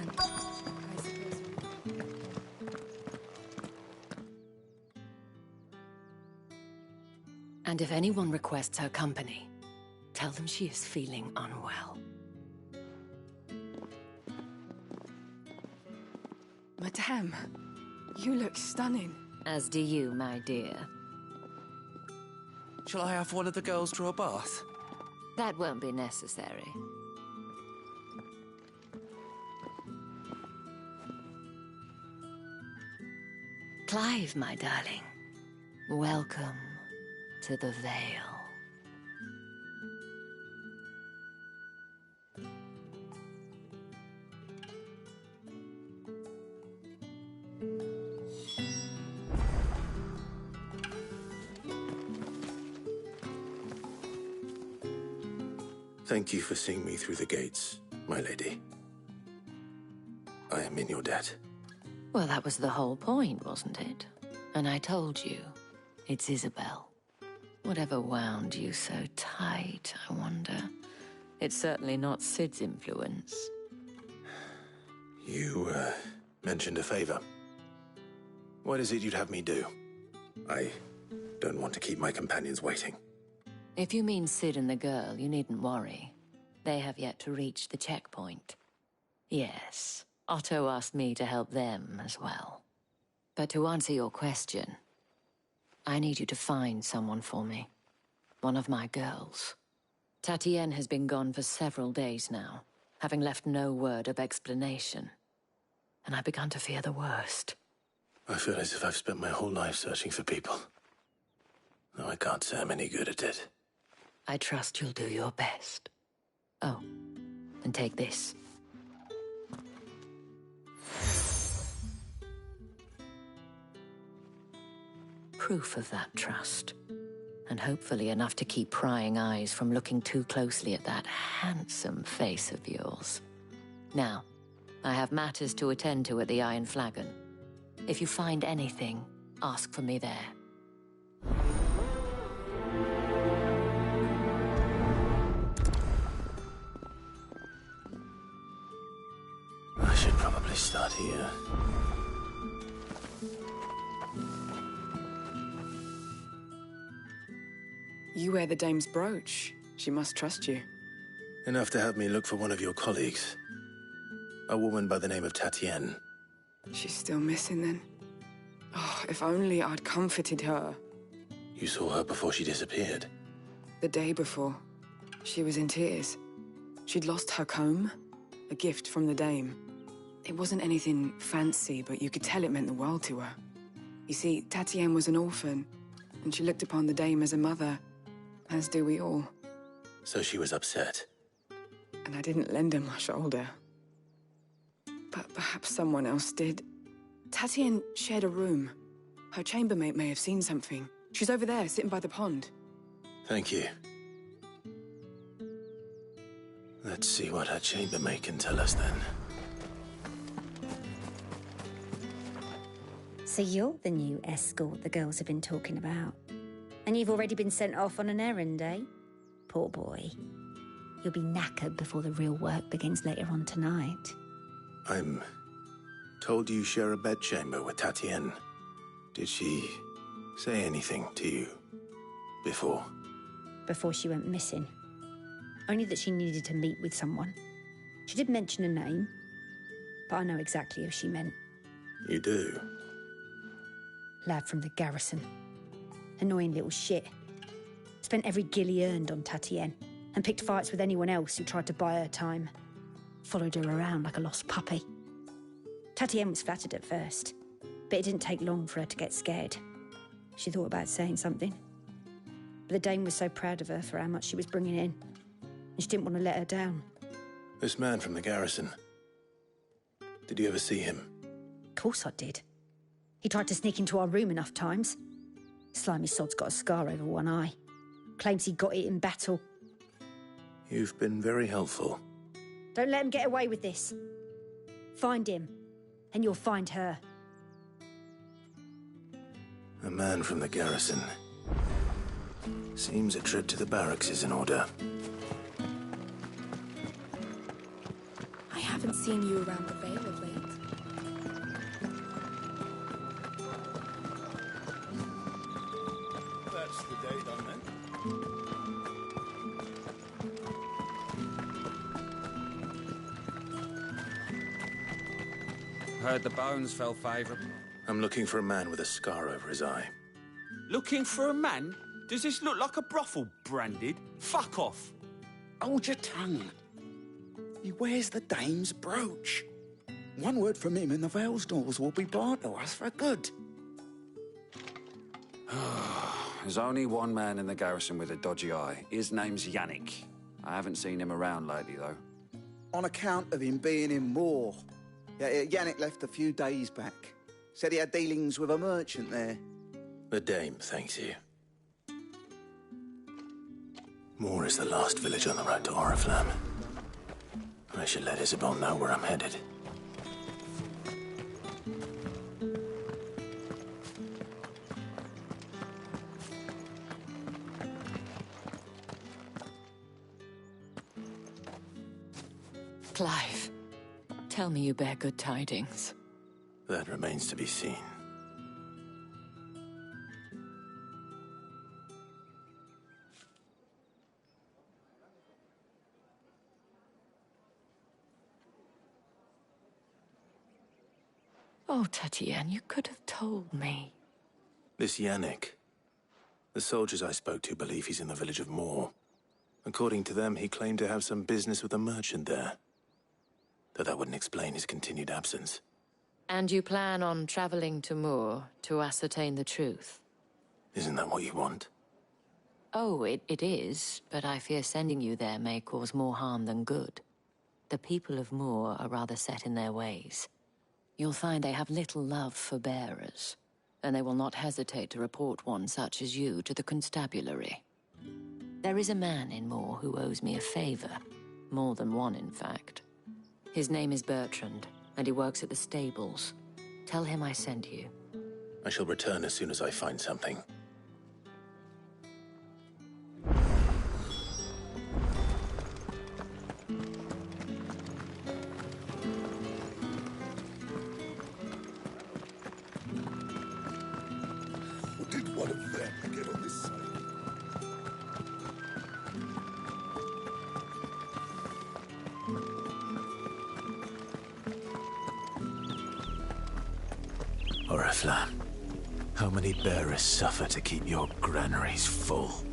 understand. I suppose we... And if anyone requests her company, tell them she is feeling unwell. Madame, you look stunning. As do you, my dear. Shall I have one of the girls draw a bath? That won't be necessary. Clive, my darling. Welcome to the Vale. Thank you for seeing me through the gates, my lady. I am in your debt. Well, that was the whole point, wasn't it? And I told you, it's Isabel. Whatever wound you so tight, I wonder. It's certainly not Sid's influence. You, mentioned a favor. What is it you'd have me do? I don't want to keep my companions waiting. If you mean Sid and the girl, you needn't worry. They have yet to reach the checkpoint. Yes, Otto asked me to help them as well. But to answer your question, I need you to find someone for me. One of my girls. Tatienne has been gone for several days now, having left no word of explanation. And I've begun to fear the worst. I feel as if I've spent my whole life searching for people. Though I can't say I'm any good at it. I trust you'll do your best. Oh, and take this. Proof of that trust. And hopefully enough to keep prying eyes from looking too closely at that handsome face of yours. Now, I have matters to attend to at the Iron Flagon. If you find anything, ask for me there. I should probably start here. You wear the dame's brooch. She must trust you. Enough to have me look for one of your colleagues. A woman by the name of Tatienne. She's still missing then. Oh, if only I'd comforted her. You saw her before she disappeared. The day before, she was in tears. She'd lost her comb, a gift from the dame. It wasn't anything fancy, but you could tell it meant the world to her. You see, Tatienne was an orphan, and she looked upon the dame as a mother, as do we all. So she was upset. And I didn't lend her my shoulder. But perhaps someone else did. Tatienne shared a room. Her chambermaid may have seen something. She's over there, sitting by the pond. Thank you. Let's see what her chambermaid can tell us then. So you're the new escort the girls have been talking about. And you've already been sent off on an errand, eh? Poor boy. You'll be knackered before the real work begins later on tonight. I'm told you share a bedchamber with Tatienne. Did she say anything to you before? Before she went missing. Only that she needed to meet with someone. She did mention a name, but I know exactly who she meant. You do? Lad from the garrison. Annoying little shit. Spent every guil he earned on Tatienne and picked fights with anyone else who tried to buy her time. Followed her around like a lost puppy. Tatienne was flattered at first, but it didn't take long for her to get scared. She thought about saying something. But the dame was so proud of her for how much she was bringing in, and she didn't want to let her down. This man from the garrison. Did you ever see him? Of course I did. He tried to sneak into our room enough times. Slimy sod's got a scar over one eye. Claims he got it in battle. You've been very helpful. Don't let him get away with this. Find him, and you'll find her. A man from the garrison. Seems a trip to the barracks is in order. I haven't seen you around the Vale of late. That's the day done then. Heard the bones fell favourable. I'm looking for a man with a scar over his eye. Looking for a man? Does this look like a brothel, Branded? Fuck off. Hold your tongue. He wears the dame's brooch. One word from him and the Vale's doors will be barred to us for good. There's only one man in the garrison with a dodgy eye. His name's Yannick. I haven't seen him around lately, though. On account of him being in war. Yeah, Yannick left a few days back. Said he had dealings with a merchant there. The Dame thanks you. Moor is the last village on the road to Oriflamme. I should let Isabel know where I'm headed. Clive, tell me you bear good tidings. That remains to be seen. Oh, Tatienne, you could have told me. This Yannick. The soldiers I spoke to believe he's in the village of Moor. According to them, he claimed to have some business with a merchant there. Though that wouldn't explain his continued absence. And you plan on traveling to Moor to ascertain the truth? Isn't that what you want? Oh, it is, but I fear sending you there may cause more harm than good. The people of Moor are rather set in their ways. You'll find they have little love for bearers, and they will not hesitate to report one such as you to the constabulary. There is a man in Moor who owes me a favor. More than one, in fact. His name is Bertrand, and he works at the stables. Tell him I sent you. I shall return as soon as I find something. Did one of them get on this side? Oriflamme, how many bearers suffer to keep your granaries full?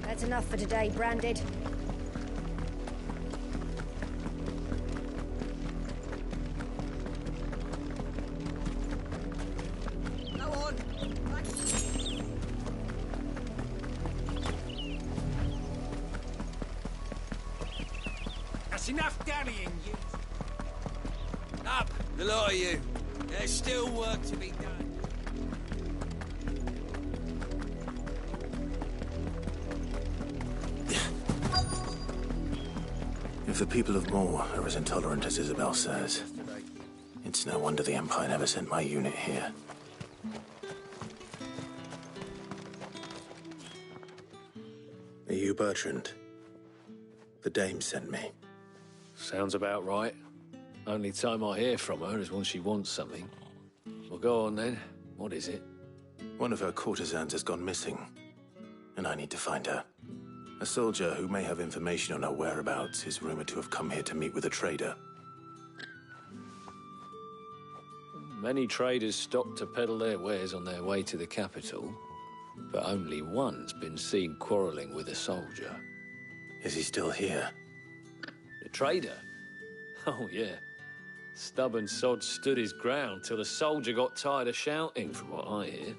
That's enough for today, Branded. That's enough dallying, you. Up, the lot of you. There's still work to be done. If the people of Moor are as intolerant as Isabel says, it's no wonder the Empire never sent my unit here. Are you Bertrand? The Dame sent me. Sounds about right. Only time I hear from her is when she wants something. Well, go on then. What is it? One of her courtesans has gone missing, and I need to find her. A soldier who may have information on her whereabouts is rumored to have come here to meet with a trader. Many traders stop to peddle their wares on their way to the capital, but only one's been seen quarrelling with a soldier. Is he still here? The trader? Oh, yeah. Stubborn sod stood his ground till the soldier got tired of shouting, from what I hear.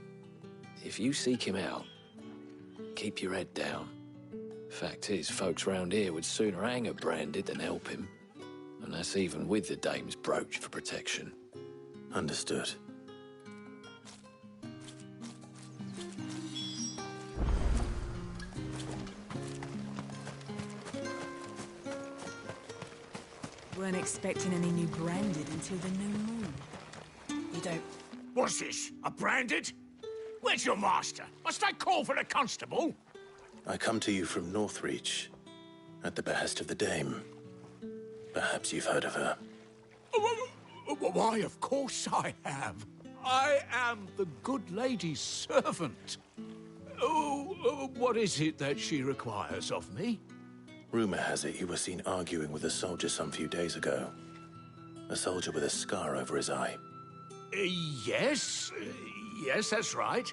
If you seek him out, keep your head down. Fact is, folks round here would sooner hang a Branded than help him. And that's even with the Dame's brooch for protection. Understood. Weren't expecting any new Branded until the new moon. You don't What's this? A branded? Where's your master? Must I call for the constable? I come to you from Northreach, at the behest of the Dame. Perhaps you've heard of her. Why, of course I have. I am the good lady's servant. What is it that she requires of me? Rumor has it you were seen arguing with a soldier some few days ago. A soldier with a scar over his eye. Yes. Yes, that's right.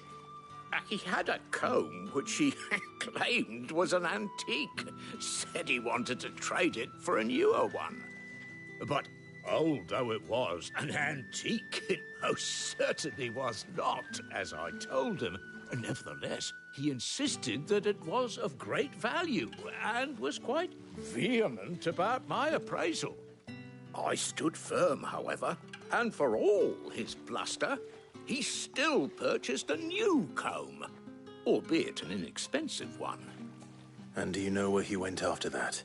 He had a comb which he claimed was an antique. Said he wanted to trade it for a newer one. But old though it was, an antique it most certainly was not, as I told him. Nevertheless, he insisted that it was of great value and was quite vehement about my appraisal. I stood firm, however, and for all his bluster, he still purchased a new comb, albeit an inexpensive one. And do you know where he went after that?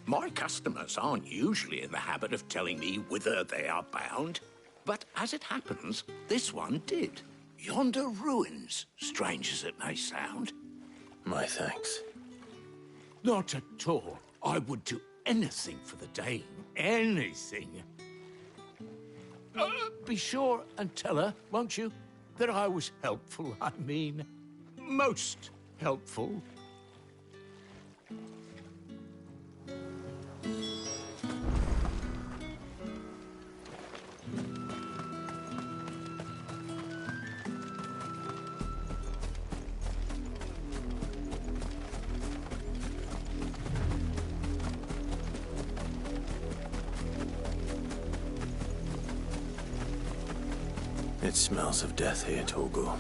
My customers aren't usually in the habit of telling me whither they are bound, but as it happens, this one did. Yonder ruins, strange as it may sound. My thanks. Not at all. I would do anything for the Dame. Anything. Be sure and tell her, won't you, that I was helpful, I mean, most helpful. It smells of death here, Torgor.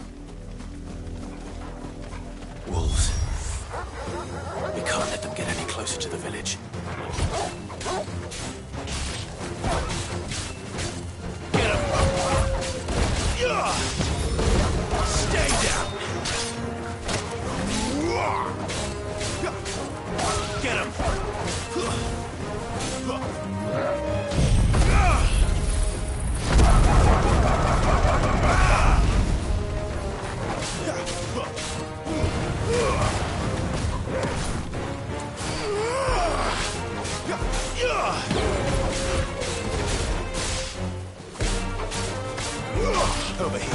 Wolves. We can't let them get any closer to the village. Get him! Stay down! Get him! Over here.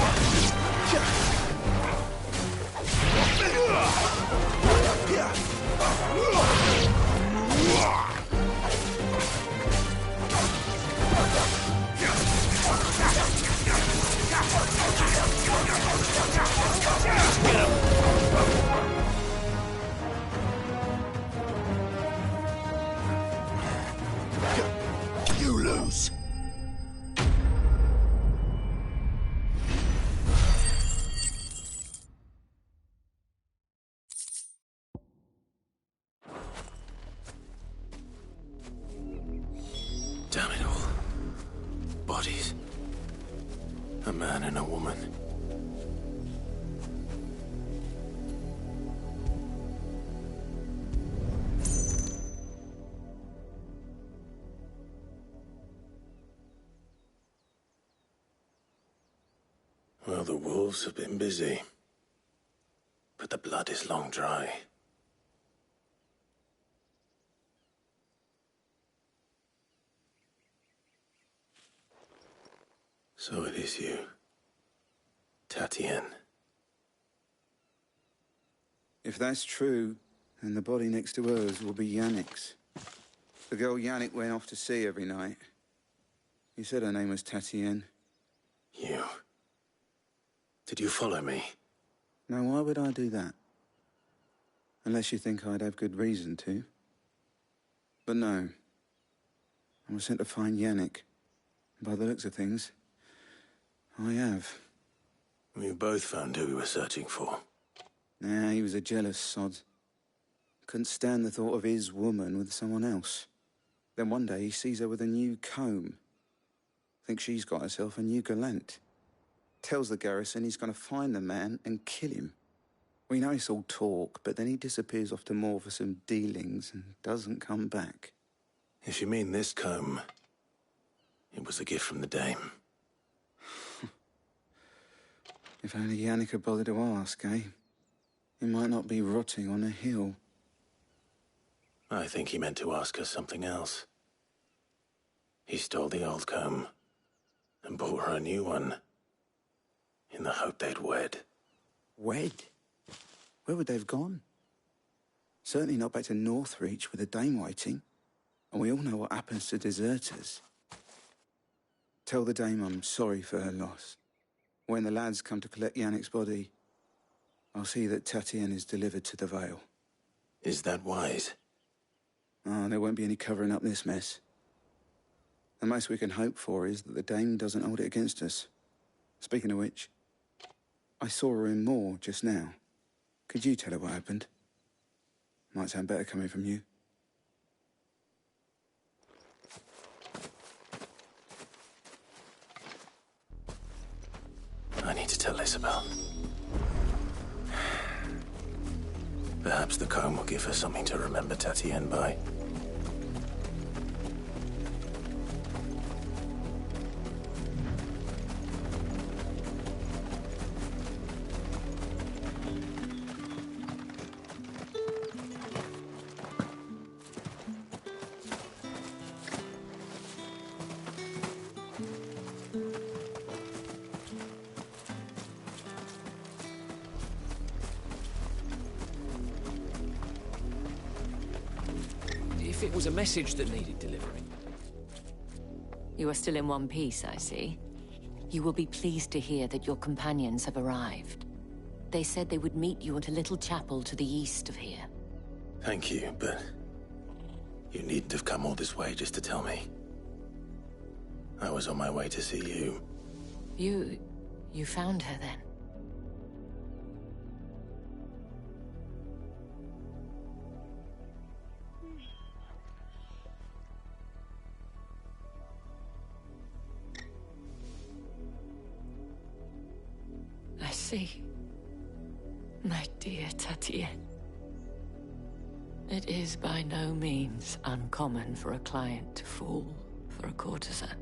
You lose. Damn it all. Bodies. A man and a woman. Well, the wolves have been busy. But the blood is long dry. So it is you, Tatienne. If that's true, then the body next to hers will be Yannick's. The girl Yannick went off to see every night. He said her name was Tatienne. You? Did you follow me? Now, why would I do that? Unless you think I'd have good reason to. But no. I was sent to find Yannick. By the looks of things, I have. We both found who we were searching for. Nah, he was a jealous sod. Couldn't stand the thought of his woman with someone else. Then one day he sees her with a new comb. Thinks she's got herself a new gallant. Tells the garrison he's going to find the man and kill him. We know it's all talk, but then he disappears off to Moor for some dealings and doesn't come back. If you mean this comb, it was a gift from the Dame. If only Yannick had bothered to ask, eh? He might not be rotting on a hill. I think he meant to ask us something else. He stole the old comb and bought her a new one in the hope they'd wed. Wed? Where would they have gone? Certainly not back to Northreach with a dame waiting. And we all know what happens to deserters. Tell the dame I'm sorry for her loss. When the lads come to collect Yannick's body, I'll see that Tatienne is delivered to the Vale. Is that wise? Ah, there won't be any covering up this mess. The most we can hope for is that the dame doesn't hold it against us. Speaking of which, I saw her in Moor just now. Could you tell her what happened? Might sound better coming from you. I need to tell Isabel. Perhaps the comb will give her something to remember Tatienne by. If it was a message that needed delivering. You are still in one piece, I see. You will be pleased to hear that your companions have arrived. They said they would meet you at a little chapel to the east of here. Thank you, but you needn't have come all this way just to tell me. I was on my way to see you. You found her then? I see. My dear Tatienne. It is by no means uncommon for a client to fall for a courtesan.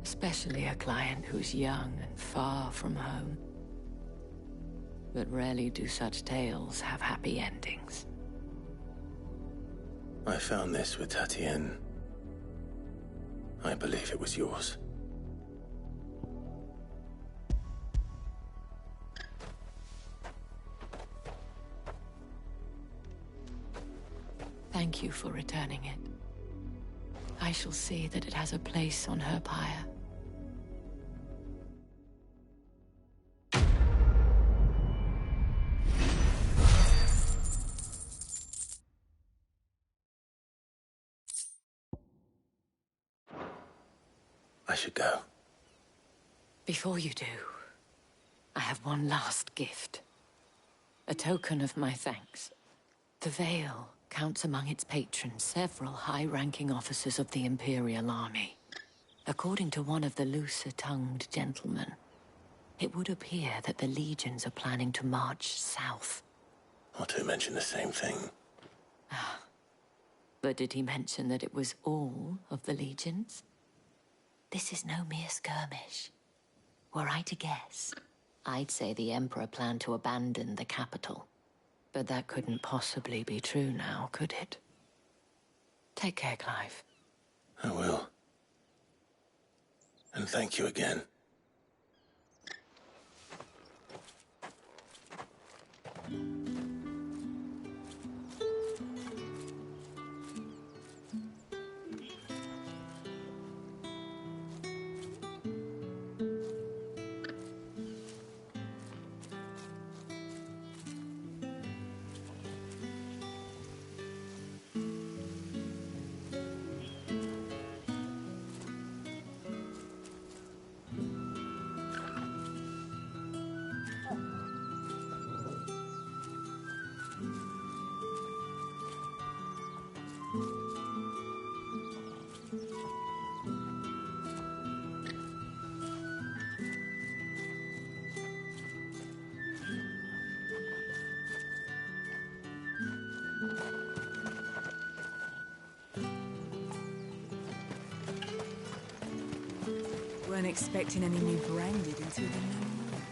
Especially a client who's young and far from home. But rarely do such tales have happy endings. I found this with Tatienne. I believe it was yours. Thank you for returning it. I shall see that it has a place on her pyre. I should go. Before you do, I have one last gift. A token of my thanks. The Vale counts among its patrons several high-ranking officers of the Imperial Army. According to one of the looser-tongued gentlemen, it would appear that the legions are planning to march south. Otto mentioned the same thing. But did he mention that it was all of the legions? This is no mere skirmish. Were I to guess, I'd say the Emperor planned to abandon the capital. But that couldn't possibly be true now, could it? Take care, Clive. I will. And thank you again. Weren't expecting any new branded until the new moon.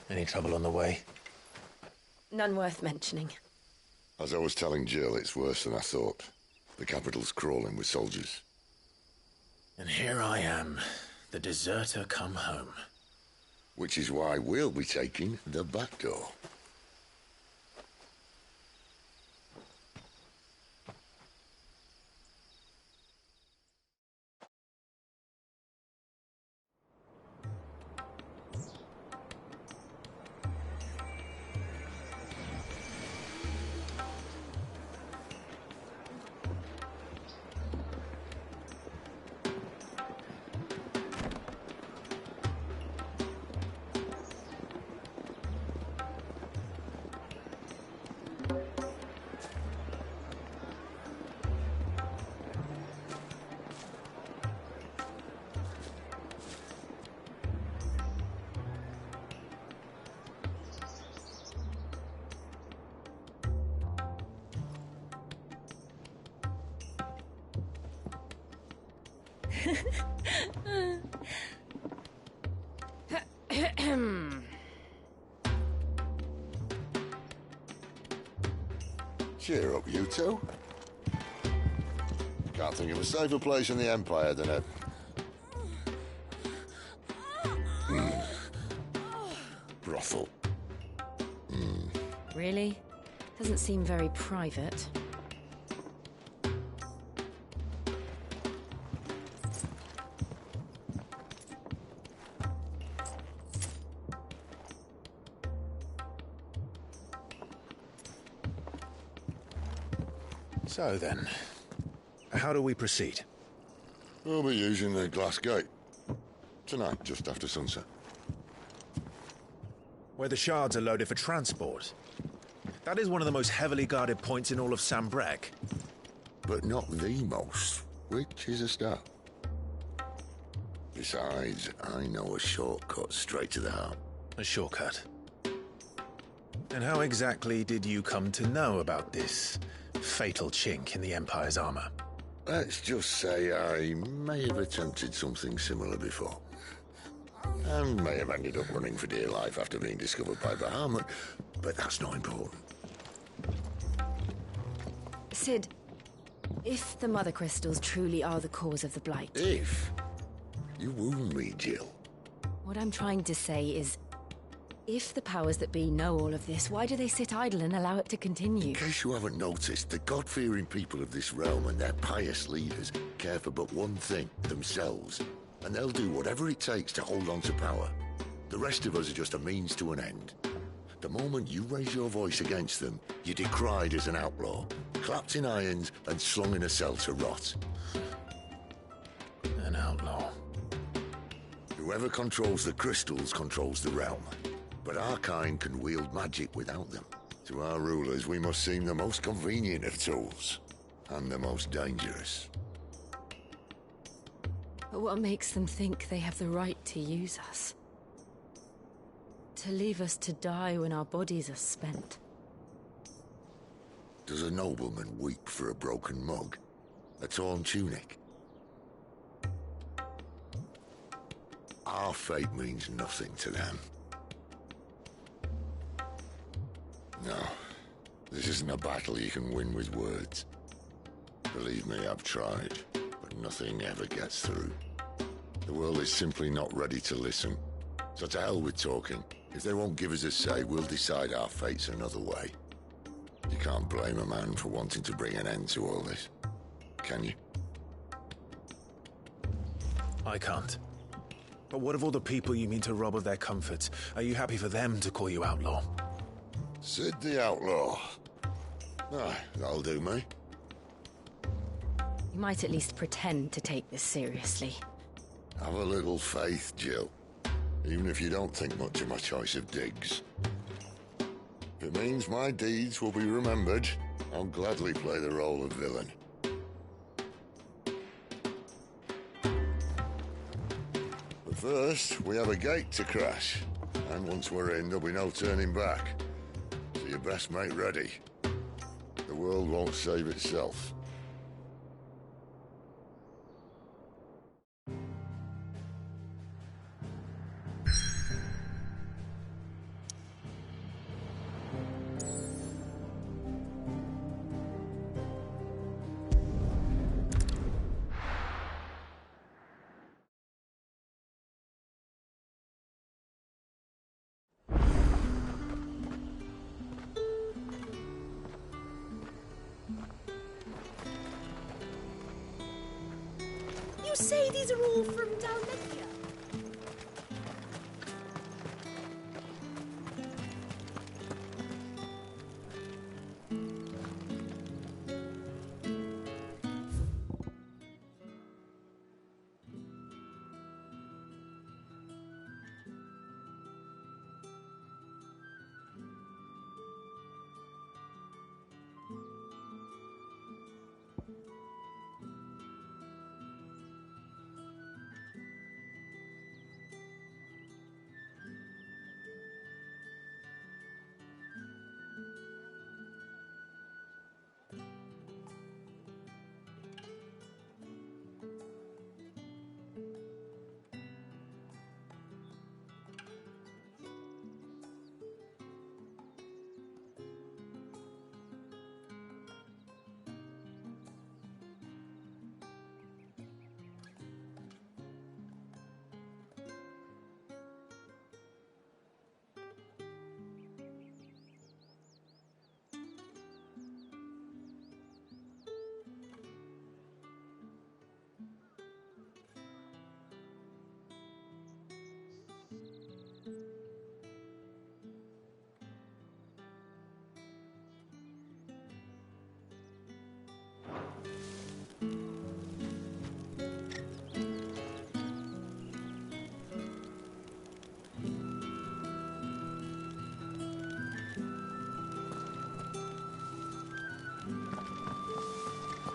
Any trouble on the way? None worth mentioning. As I was telling Jill, it's worse than I thought. The capital's crawling with soldiers. And here I am, the deserter come home. Which is why we'll be taking the back door. Cheer up, you two. Can't think of a safer place in the Empire than it. Brothel. Really? Doesn't seem very private. So then, how do we proceed? We'll be using the glass gate. Tonight, just after sunset. Where the shards are loaded for transport. That is one of the most heavily guarded points in all of Sambrek. But not the most, which is a start. Besides, I know a shortcut straight to the heart. A shortcut. And how exactly did you come to know about this fatal chink in the Empire's armor? Let's just say I may have attempted something similar before. And may have ended up running for dear life after being discovered by Bahamut, but that's not important. Sid, if the Mother Crystals truly are the cause of the Blight... If? You wound me, Jill. What I'm trying to say is, if the powers that be know all of this, why do they sit idle and allow it to continue? In case you haven't noticed, the God-fearing people of this realm and their pious leaders care for but one thing, themselves. And they'll do whatever it takes to hold on to power. The rest of us are just a means to an end. The moment you raise your voice against them, you're decried as an outlaw, clapped in irons and slung in a cell to rot. An outlaw. Whoever controls the crystals controls the realm. But our kind can wield magic without them. To our rulers, we must seem the most convenient of tools. And the most dangerous. But what makes them think they have the right to use us? To leave us to die when our bodies are spent? Does a nobleman weep for a broken mug? A torn tunic? Our fate means nothing to them. No, this isn't a battle you can win with words. Believe me, I've tried, but nothing ever gets through. The world is simply not ready to listen. So to hell with talking. If they won't give us a say, we'll decide our fates another way. You can't blame a man for wanting to bring an end to all this, can you? I can't. But what of all the people you mean to rob of their comforts? Are you happy for them to call you outlaw? Sid the Outlaw. Aye, that'll do me. You might at least pretend to take this seriously. Have a little faith, Jill. Even if you don't think much of my choice of digs. If it means my deeds will be remembered, I'll gladly play the role of villain. But first, we have a gate to crash. And once we're in, there'll be no turning back. So you best make ready. The world won't save itself. say these are all from Dalmatia?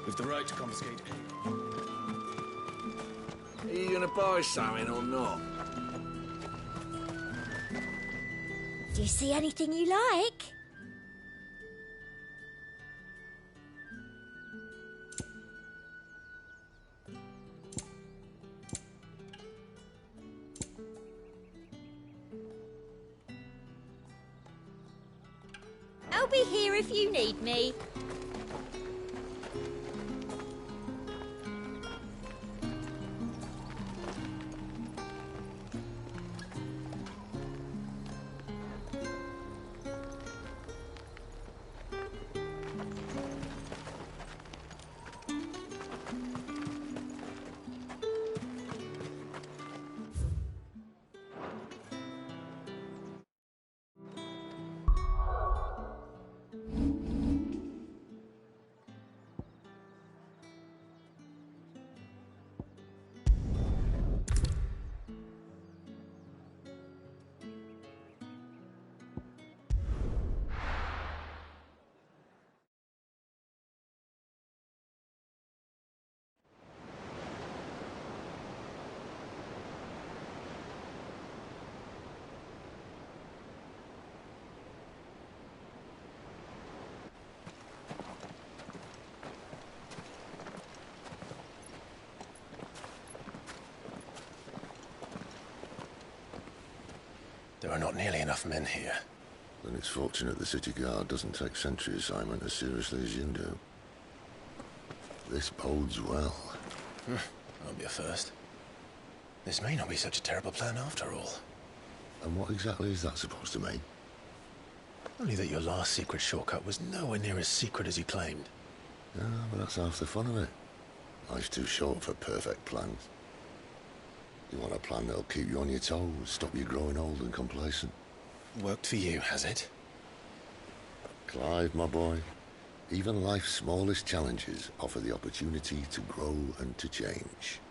With the right to confiscate. Are you gonna buy something or not? Do you see anything you like? I'll be here if you need me. There are not nearly enough men here. Then it's fortunate the city guard doesn't take sentry assignment as seriously as you do. This bodes well. Won't be a first. This may not be such a terrible plan after all. And what exactly is that supposed to mean? Only that your last secret shortcut was nowhere near as secret as you claimed. Yeah, but that's half the fun of it. Life's too short for perfect plans. You want a plan that'll keep you on your toes, stop you growing old and complacent. Worked for you, has it? Clive, my boy, even life's smallest challenges offer the opportunity to grow and to change.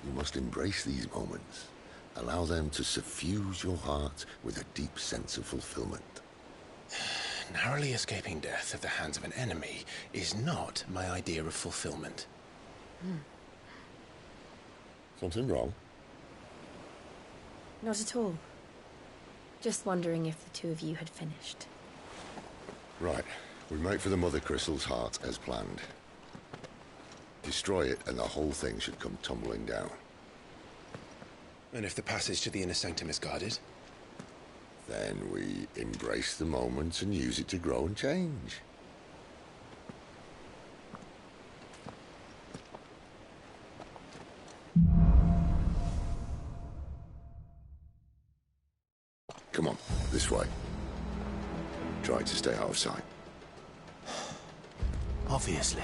You must embrace these moments. Allow them to suffuse your heart with a deep sense of fulfillment. Narrowly escaping death at the hands of an enemy is not my idea of fulfillment. Something wrong? Not at all. Just wondering if the two of you had finished. Right. We make for the Mother Crystal's heart as planned. Destroy it and the whole thing should come tumbling down. And if the passage to the inner sanctum is guarded? Then we embrace the moment and use it to grow and change. Come on, this way. Try to stay out of sight. Obviously.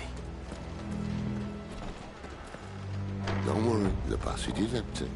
Don't worry, the passage is empty.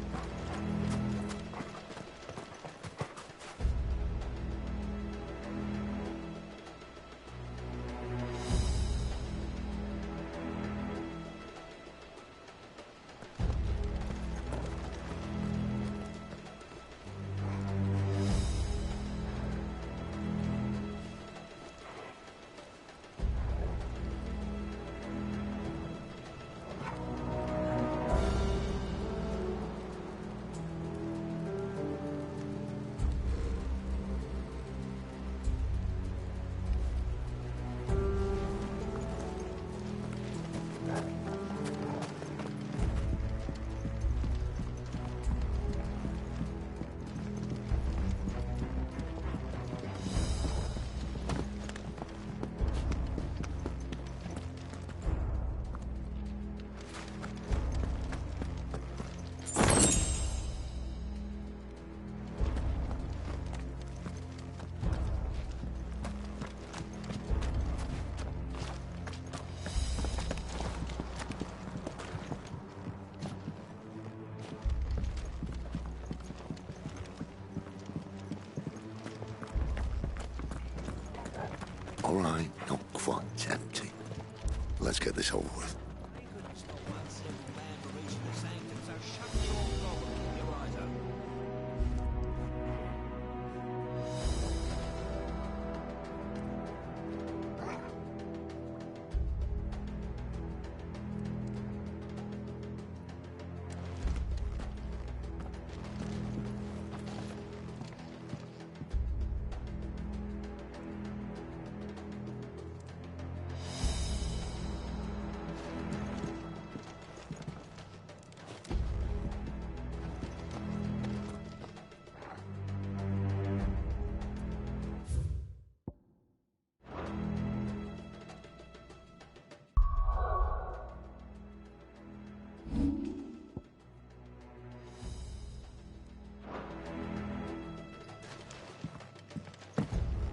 All right, not quite empty. Let's get this over with.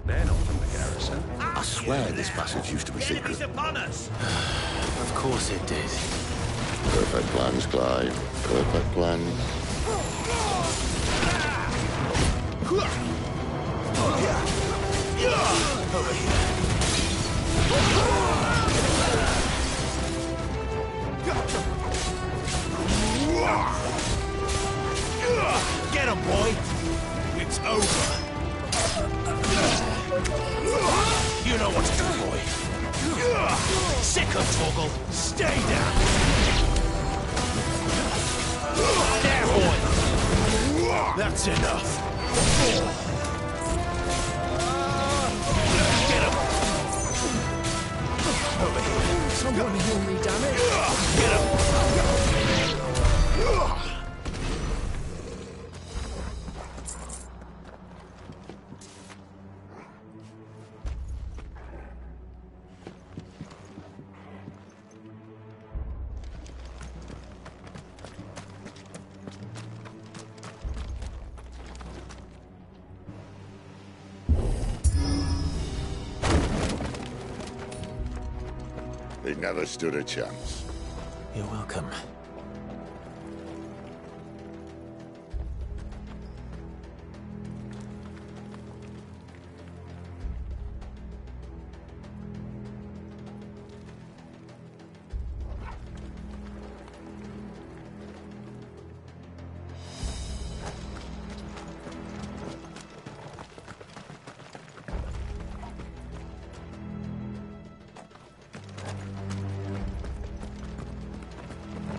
They're not from the garrison. I swear this passage used to be secret. Of course it did. Perfect plans, Clive. Perfect plans. Over here. Get him, boy! It's over. You know what to do, boy. Sick of Torgal. Stay down. There, boy. That's enough. Get him. Over here. Someone heal me, damn it. Get him. He never stood a chance. You're welcome.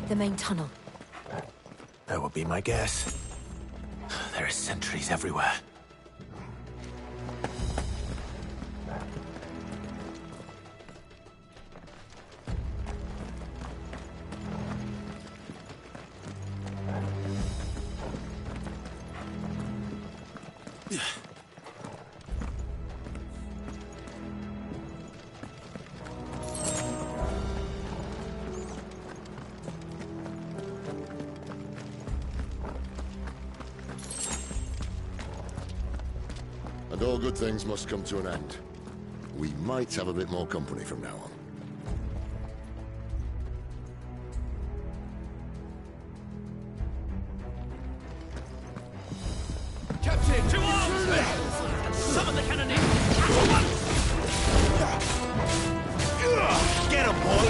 The main tunnel. That would be my guess. There are sentries everywhere. And all good things must come to an end. We might have a bit more company from now on. Captain! To arms, men! Summon the cannoneer! At once! Get him, boy!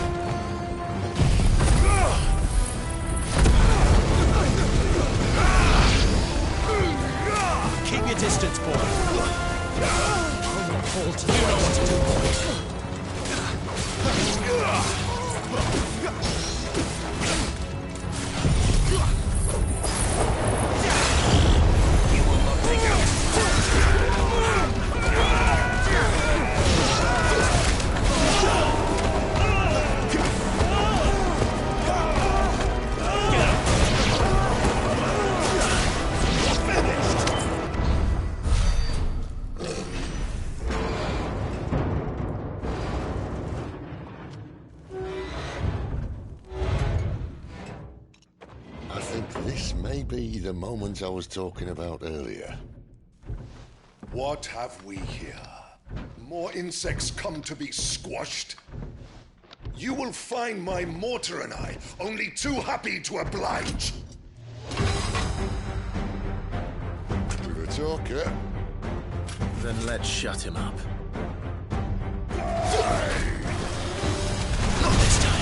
Keep your distance, boy. Halt. You know what to do, boy. You will not take out. Be the moment I was talking about earlier. What have we here? More insects come to be squashed? You will find my mortar and I only too happy to oblige. With a talker. Then let's shut him up. Not this time.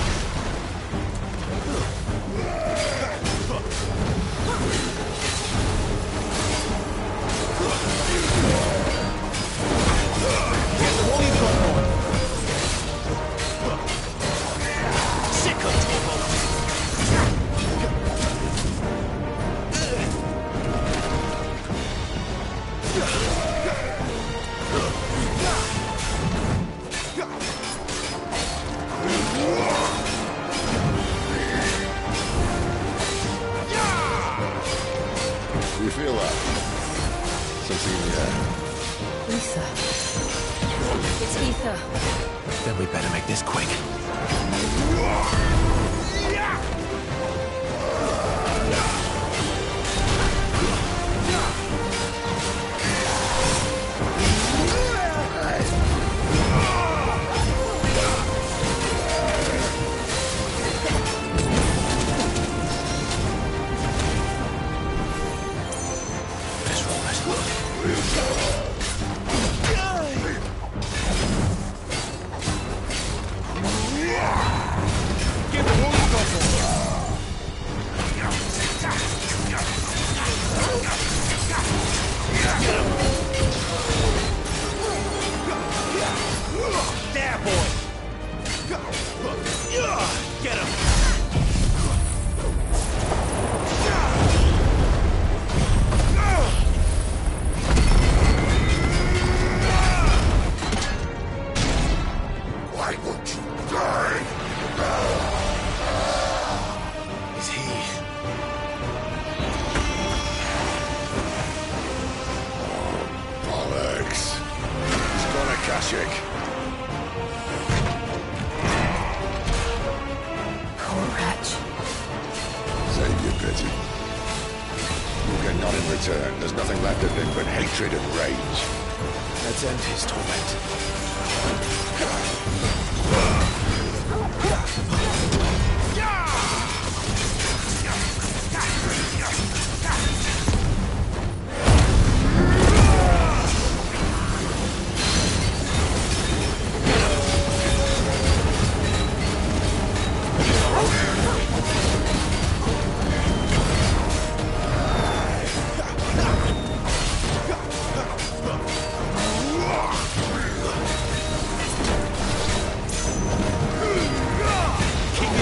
You feel that? Something in the air. Ether. It's ether. Then we better make this quick. There, boy! Get him! Why won't you die? Is he... Bollocks. He's got a Kashyyyk. Poor wretch. Save your pity. You'll get none in return. There's nothing left of him but hatred and rage. Let's end his torment. Keep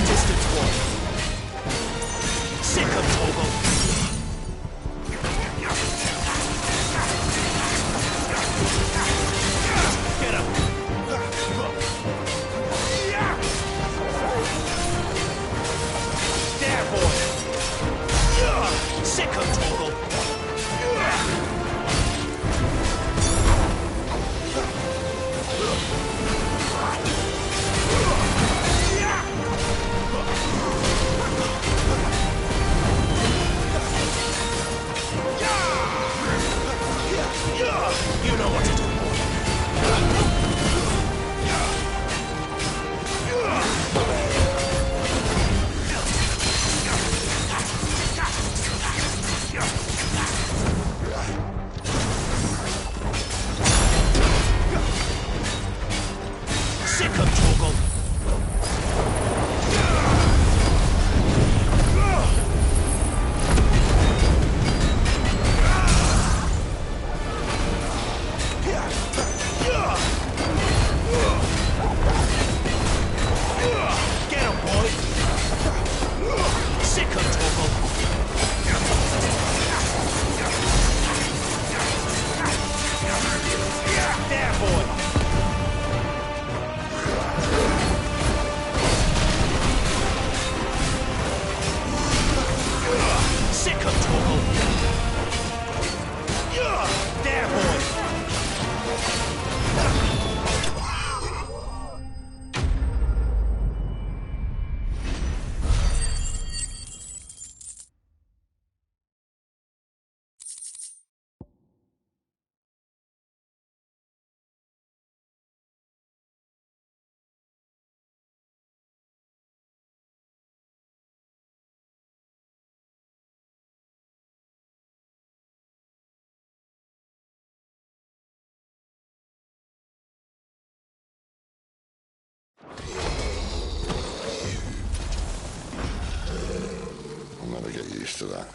used to that.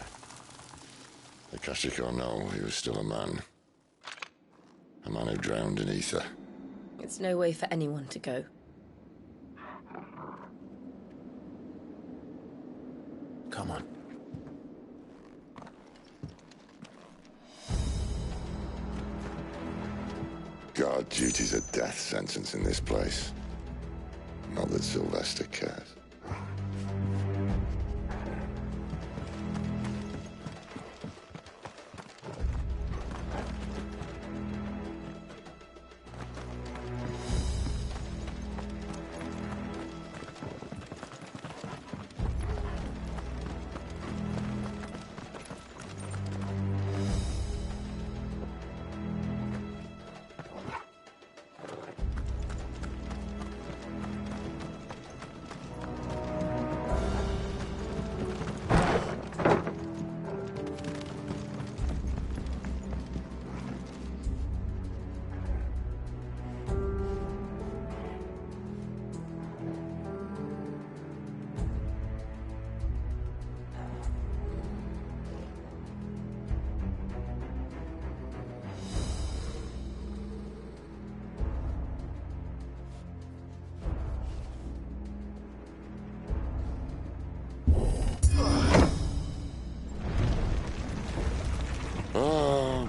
The Akashic or no, he was still a man. A man who drowned in ether. It's no way for anyone to go. Come on. Guard duty's a death sentence in this place. Not that Sylvester cares.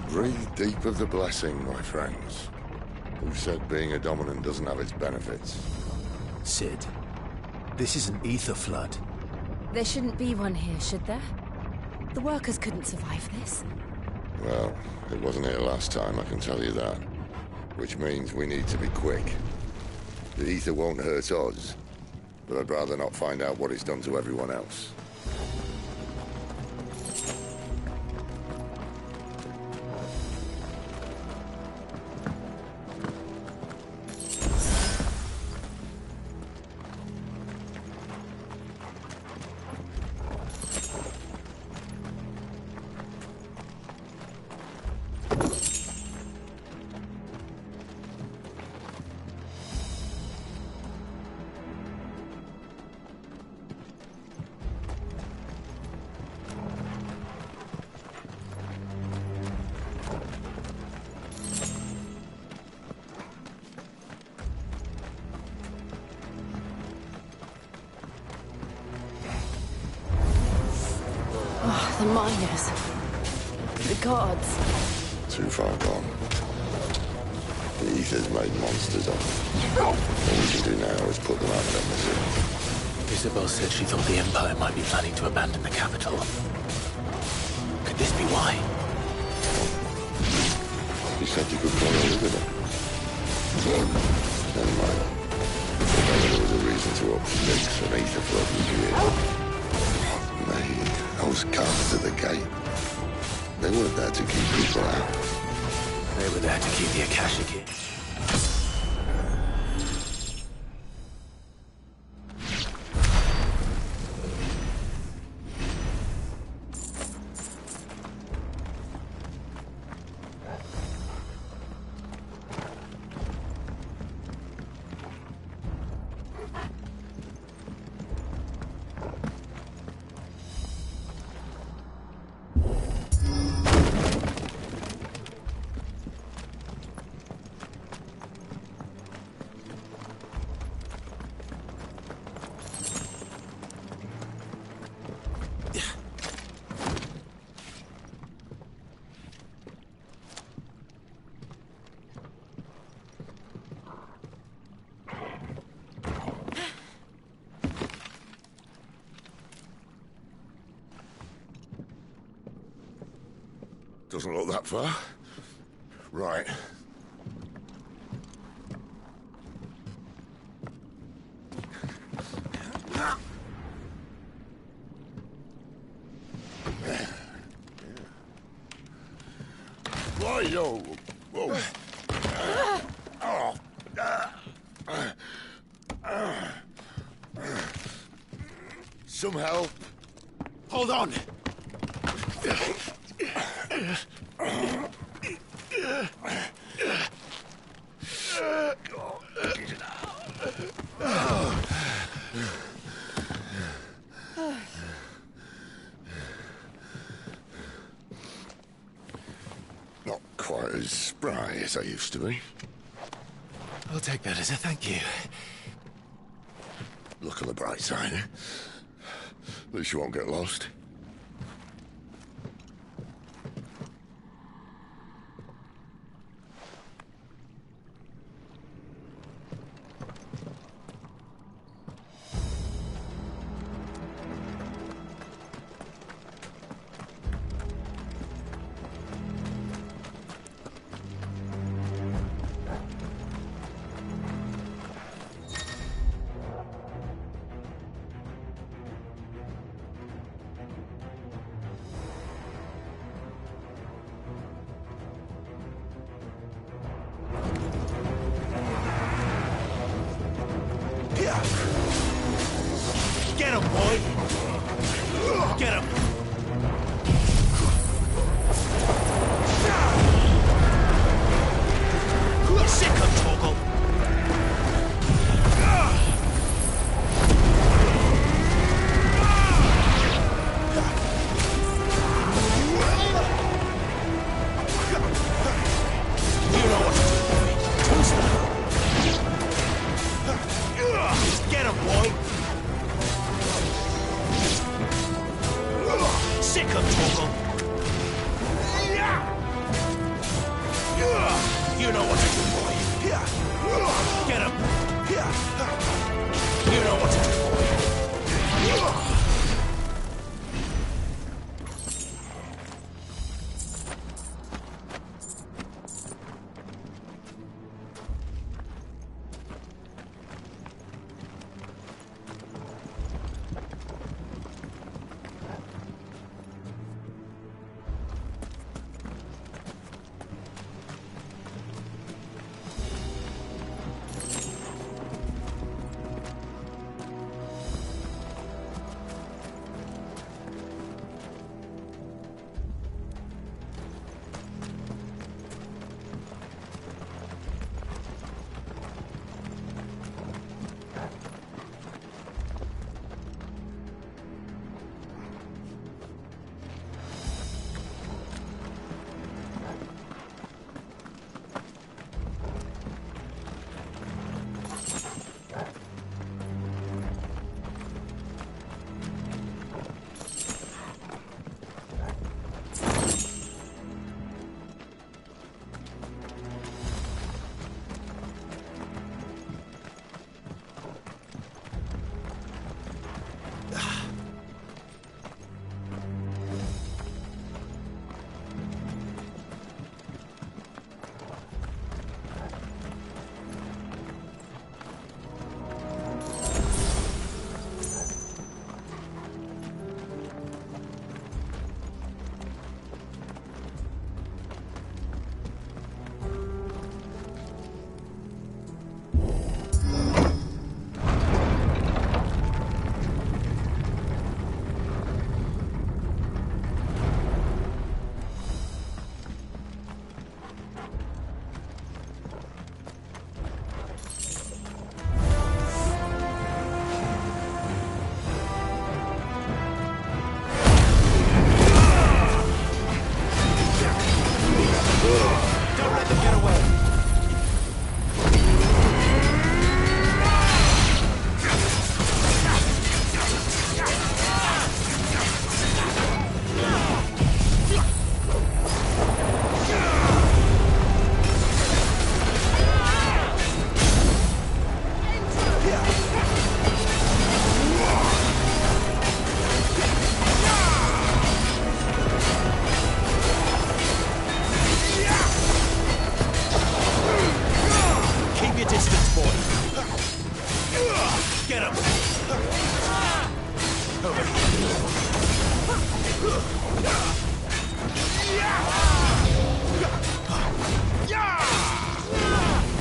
Breathe deep of the blessing, my friends. Who said being a dominant doesn't have its benefits? Sid, this is an ether flood. There shouldn't be one here, should there? The workers couldn't survive this. Well, it wasn't here last time, I can tell you that. Which means we need to be quick. The ether won't hurt us, but I'd rather not find out what it's done to everyone else. The miners. The guards. Too far gone. The ether's made monsters of them. All we can do now is put them out of their misery. Isabel said she thought the Empire might be planning to abandon the capital. Could this be why? You said you could come and live with them. Never mind. If there was a reason to up sticks and ether flood was here. Mate, those guards at the gate. They weren't there to keep people out. They were there to keep the Akashic in. Doesn't look that far. Right. Why, yo? Whoa. Some help. Hold on. quite as spry as I used to be. I'll take that as a thank you. Look on the bright side, eh? At least you won't get lost. Get him, boy! Get him! Sick of Toggle! You know what to do, boy. Two-style. Get him, boy! Sick of Toggle! You know what to do, boy. Get him! You know what to do, boy.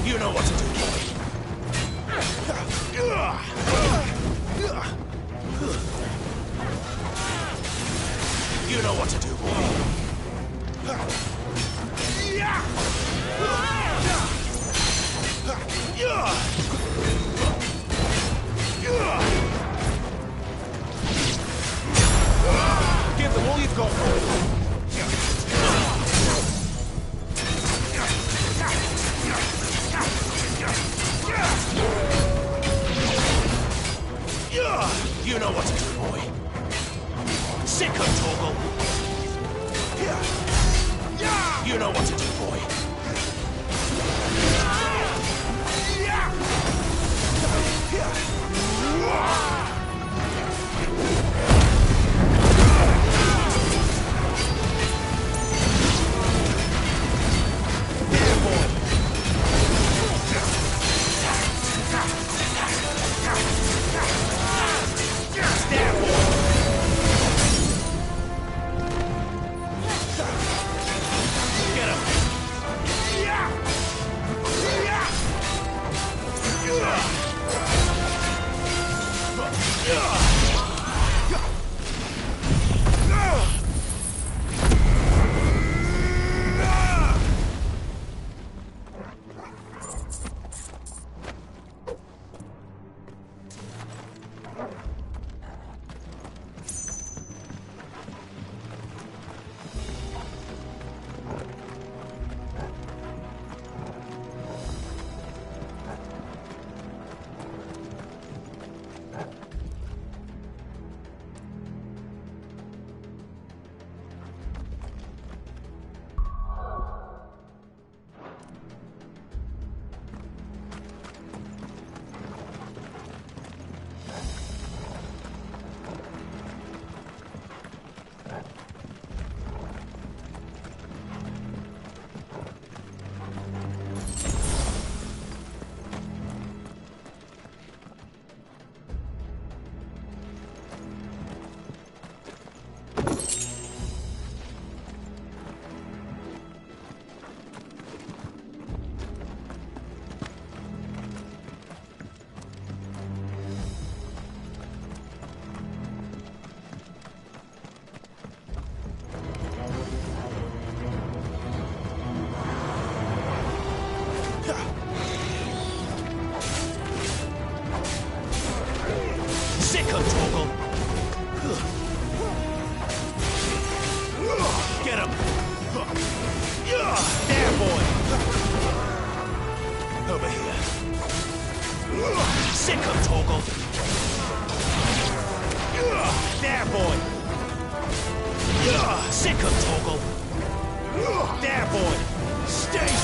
You know what to do, boy. You know what to do, boy. Give them all you've got, boy. You know what to do, boy. Sick of Toggle. There, boy. Stay